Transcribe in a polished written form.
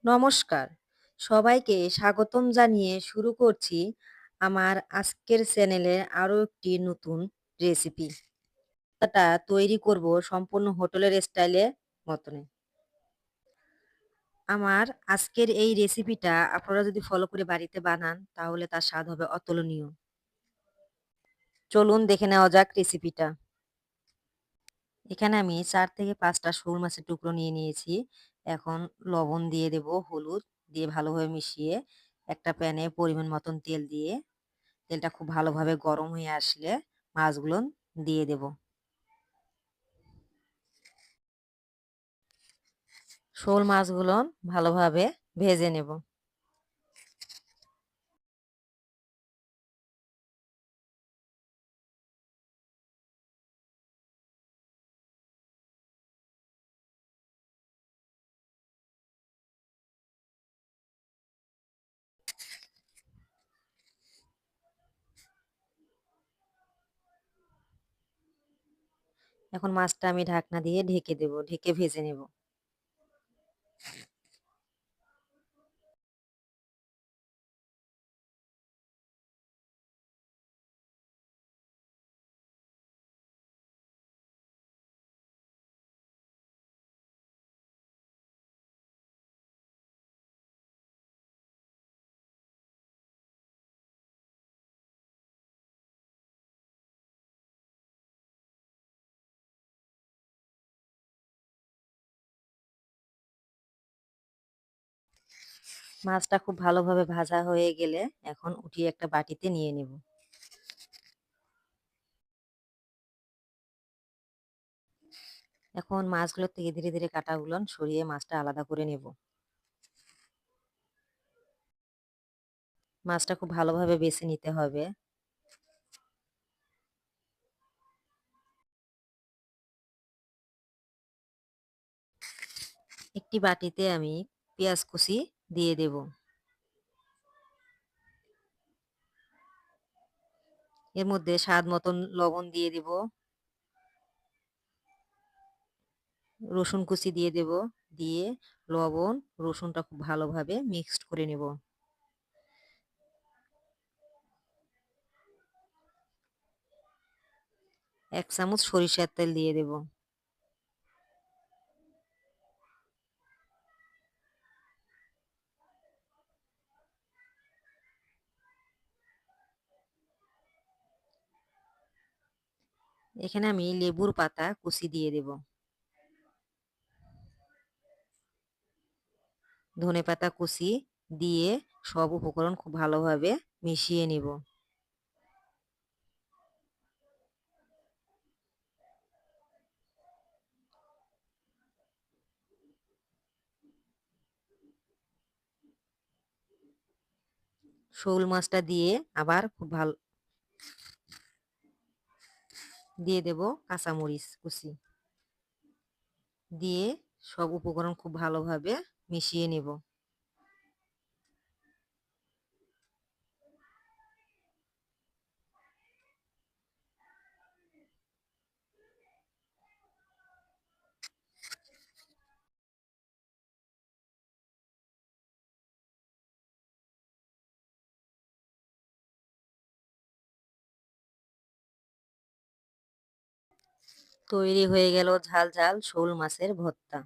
নমস্কার, সবাইকে স্বাগতম জানিয়ে শুরু করছি আমার আজকের চ্যানেলের আরও একটি নতুন রেসিপি। এটা তৈরি করব সম্পূর্ণ হোটেলের স্টাইলে মতনে। আমার আজকের এই রেসিপিটা আপনারা যদি ফলো করে বাড়িতে বানান তাহলে তার স্বাদ হবে অতুলনীয়। চলুন দেখে নেওয়া যাক রেসিপিটা। এখানে আমি ৪ থেকে ৫টা শোল মাছের টুকরো নিয়ে নিয়েছি। এখন লবণ দিয়ে দেব, হলুদ দিয়ে ভালোভাবে মিশিয়ে একটা প্যানে পরিমাণ মতন তেল দিয়ে তেলটা খুব ভালোভাবে গরম হয়ে আসলে মাছগুলো দিয়ে দেব। শোল মাছগুলো ভালোভাবে ভেজে নেব। এখন মাছটা আমি ঢাকনা দিয়ে ঢেকে দেব, ঢেকে ভেজে নেব। মাছটা খুব ভালোভাবে ভাজা হয়ে গেলে এখন উঠিয়ে একটা বাটিতে নিয়ে নেব। এখন মাছগুলো থেকে ধীরে ধীরে কাঁটাগুলো সরিয়ে মাছটা আলাদা করে নেব। মাছটা খুব ভালোভাবে বেছে নিতে হবে। একটি বাটিতে আমি পেঁয়াজ কুচি দিয়ে দেব। এর মধ্যে স্বাদ মতন লবণ দিয়ে দেব, রসুন কুচি দিয়ে দেব, দিয়ে লবণ রসুনটা খুব ভালোভাবে মিক্সড করে নেব। এক চামচ সরিষার তেল দিয়ে দেব। এখানে আমি লেবুর পাতা কুচি দিয়ে দেব, ধনেপাতা কুচি দিয়ে সব উপকরণ খুব ভালোভাবে মিশিয়ে নেব। শোল মাছটা দিয়ে আবার খুব ভালো দিয়ে দেব কাঁচামরিচ কুচি দিয়ে সব উপকরণ খুব ভালোভাবে মিশিয়ে নেব। তৈরি হয়ে গেল ঝাল ঝাল শোল মাছের ভর্তা।